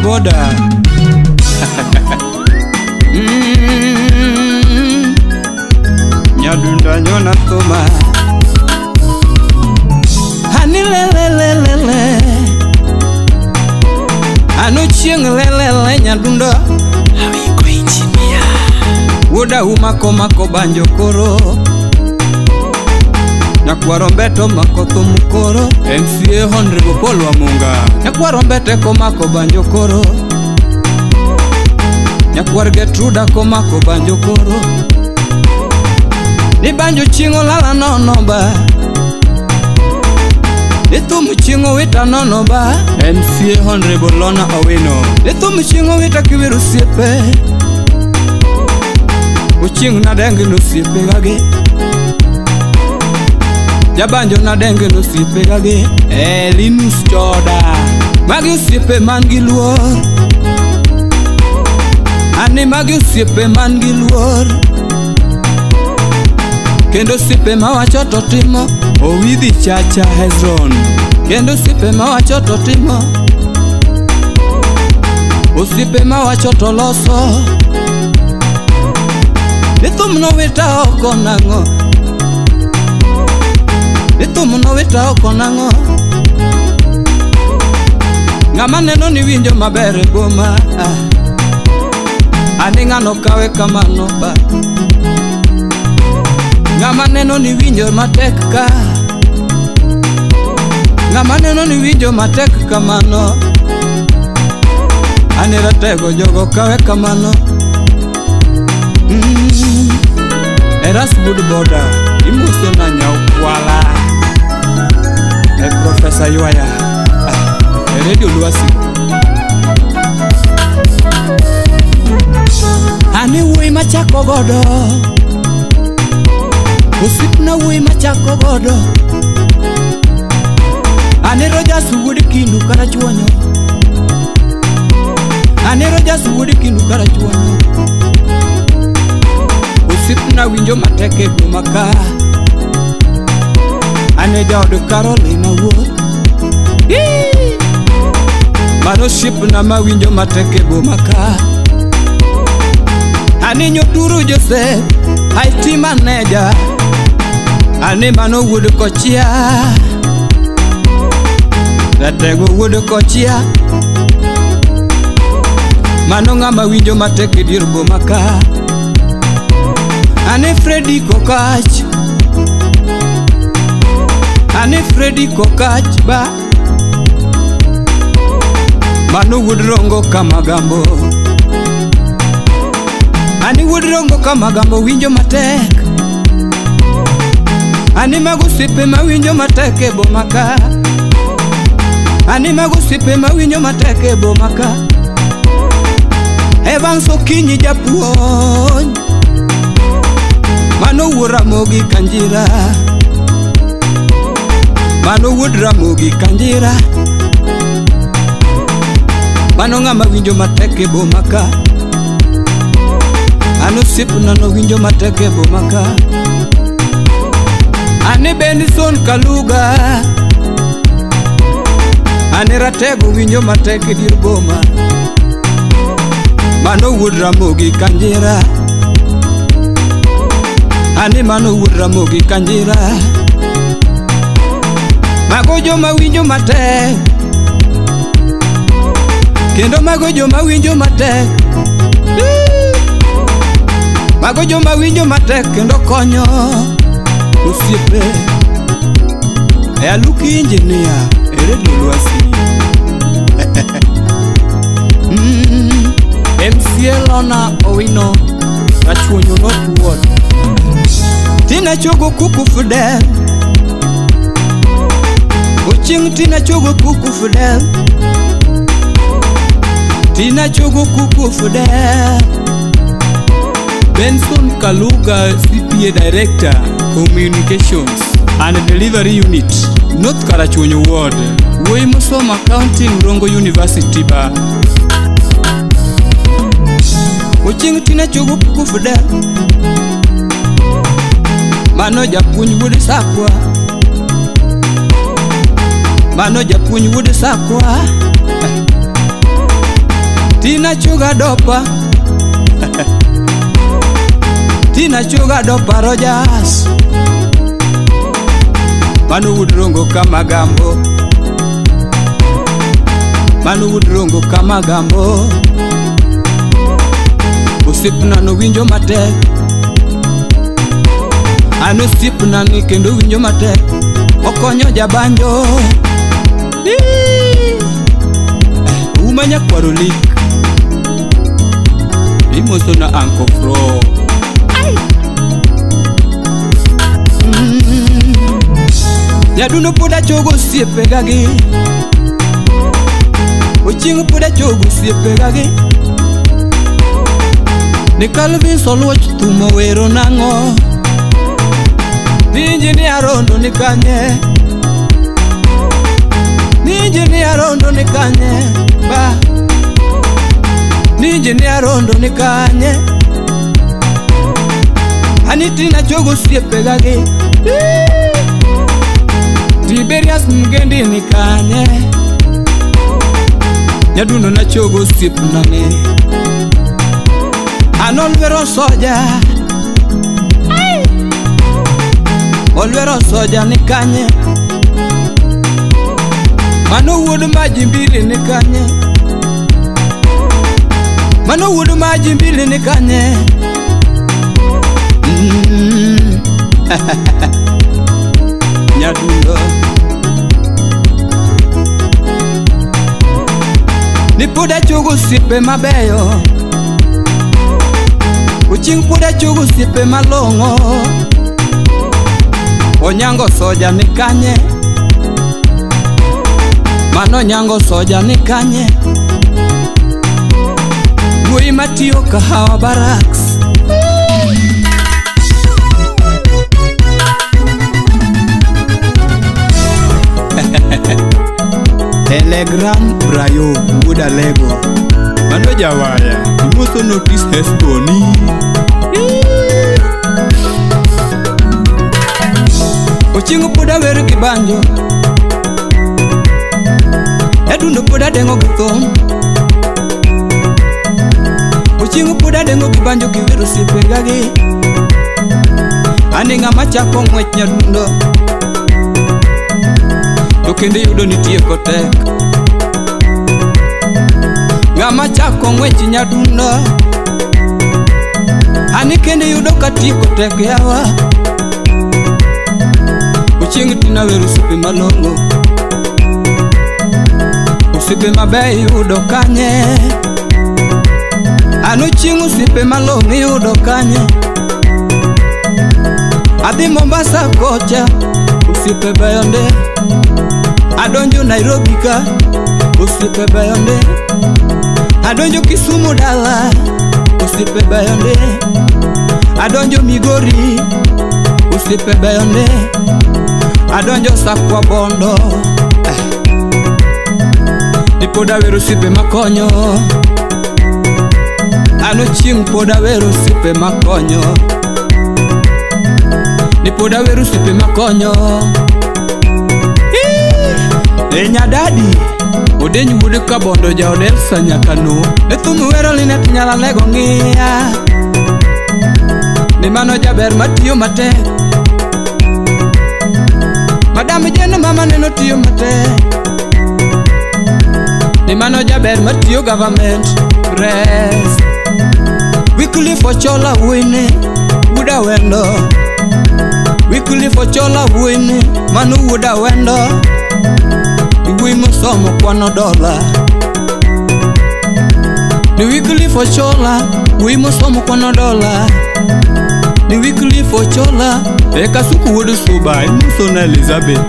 boda. Nyadunda nyona toma hani lelelelele anu chieng lelele nyadunda awiko injinia woda umako mako banjo koro nyakwaro mbeto mako tumukoro MCA Honorable Paul Wamunga nyakwaro mbete ko mako banjo koro nyakwar Getruda ko mako banjo koro ni banjo chingo lala nono ba ni tumu chingo wita nono ba MCA Honorable Lona Owino ni tumu chingo wita kiwiru siepe uchingu na dengi no siepe gage jabanjo na dengi no siepe gage Linus Choda magi siepe mangi luor ani magi siepe mangi luor kendo sipe mawachoto timo Owidhi Chacha Hezron kendo sipe mawachoto timo osipe mawachoto loso nitumno wita oko nango nitumno wita oko nango ngama neno ni winjo mabere boma ani ngano kawe kamano ba ngama neno ni winjo matek ka ngama neno ni winjo matek kamano anera tego jogo kawe kamano eras good boda imuso na nyaukwala Professor Yuaya Radio Luasi ani wui machako godo usipna wui machako godo anero jasuwudi kindu karachuonyo anero jasuwudi kindu karachuonyo usipna winjo mateke bumaka ane jaodu Carolina wo mano shipna mawinjo mateke bumaka ani nyoturu Joseph IT manager ani mano wudu kochia datego wudu kochia mano ngama winjo mateke dir bumaka ani Freddy Kokach ani Freddy Kokach ba mano wudrongo kamagambo ani wudrongo kamagambo winjo matek ani magusipe mawinjo mateke bomaka ani magusipe mawinjo mateke bomaka Evans Okinyi japuonj mano Ramogi Kanjira mano Ramogi Kanjira mano ngama winjo mateke bomaka anu sipna no winjo mateke bomaka ani Benson Kaluga ani ratego winjo mateke dir boma mano Ramogi Kanjira ani mano Ramogi Kanjira mago joma winjo matek kendo mago joma winjo matek mago joma winjo matek kendo konyo osiepe Aluki Engineer Radio Luasi MCA Lona Owino Rachuonyo not word Tina Chogo Kuku Fidel Uching Tina Chogo Kuku Fidel Tina Chogo Kuku Fidel Benson Kaluga CPA Director Communications and Delivery Unit North Karachuonyo Ward Woi Musoma Accounting Rongo University ba Uching Tina Chogo Kuku Fidel Mano japuonj wuod sakwa Mano japuonj wuod sakwa Tina Chuga Dopa Tina Chuga Dopa Rogers Manu Udrongo Kamagambo Manu Udrongo Kamagambo Usipna no winjo matek Anu sipna ni kendo winjo matek Okonyo jabanjo Umanya kwarolik Imoso na Uncle Fro Nyaduno poda chogo siepe gagi Ochingo poda chogo siepe gagi Ni Calvin Soluoch tumo wero nango Ninji ni arondo ni kanye Ninji ni arondo ni kanye Ba Ninji ni arondo ni kanye Anitina chogo siepe gagi Tiberias Mugendi ni kanye Nyaduno na chogo siepe nane Anolvero soja Olvero soja ni kanye Mano wudu majimbili ni kanye Mano wudu majimbili ni kanye Nyaduno Nipuda chugu sipe mabeyo Uching puda chugu sipe malongo Onyango soja ni kanye Mano nyango soja ni kanye Gui matio kahawa barracks Telegram Brayo Buda Lego Mano jawaya Imoso notice Hesboni Ochingo poda wero kibanjo Edundo poda dengo githom Ochingo poda dengo kibanjo kiwero sipe gagi Ani ngama chako ngwech nyadundo To kende yudo nitie kotek Ngama chako ngwech nyadundo Ani kende yudo katie kotek yawa Uchingi tina weru sipe malongo Usipe mabe yudo kanye Anu chingu sipe malongo yudo kanye Adi Mombasa kocha Usipe bayonde Adonjo Nairobi ka Usipe bayonde Adonjo Kisumu dala Usipe bayonde Adonjo Migori Usipe bayonde Adonjo Sakwa Bondo Nipoda wero sipe makonyo Anu ching poda wero sipe makonyo Nipoda wero sipe makonyo Nyadadi Odenyi wude ka bondo ja odelsa nyakano Nethumu wero linet nyala lego ngia Ni mano jaber matiyo mate Madame jene mama neno tiyo mate Ni mano jaber matiyo government press Weekly for chola wini Wuda wendo Weekly for chola wini Manu wuda wendo Iwi musomo kwano dola Ni weekly for chola Iwi musomo kwano dola Ni weekly for chola Eka suku wudu suba Imuso na Elizabeth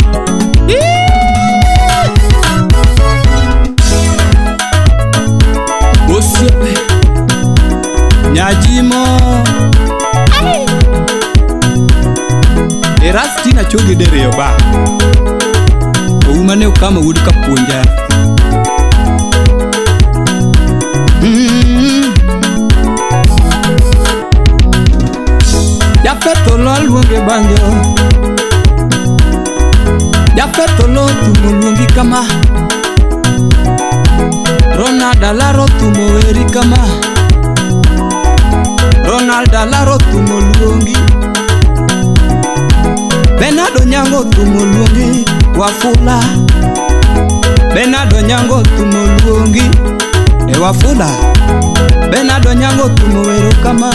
Osiepe Nyajimo Erasti na chogi dere yoba Oumane ukama wudu kapunja Jafeto lo luonge banjo Jafeto lo tumo luongi kama Ronald Alaro tumo weri kama, Ronald Alaro tumo luongi, Bernardo Nyango tumo luongi, Wafula Bernardo Nyango tumo luongi, Wafula Bernardo Nyango tumo wero kama,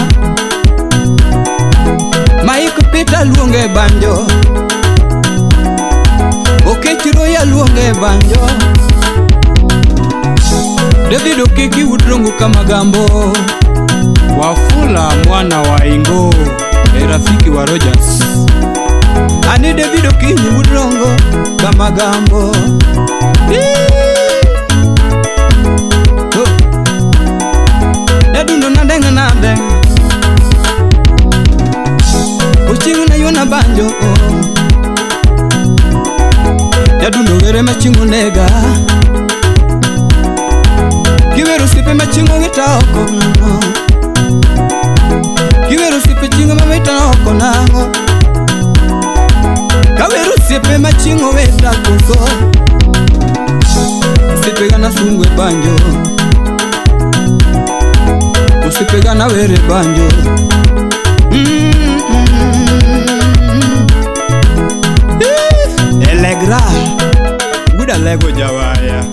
Mike Peter luonge banjo, Okechiro ya luonge banjo, David Okiki udrongo kama gambo, Wafula mwana wa Ingo, rafiki wa Rogers. Ani David Okiki udrongo kama gambo. Dadundo nadenga nade, Ochingu na yona banjo, Dadundo were machingu nega, Kiweru sipe machingu wita oko nango, Kiweru sipe chingu mamita oko nango, Kaweru sipe machingu wita kuso, Sipe gana sungwe banjo, Sipe gana were banjo. Elegra Guda lego jawaya.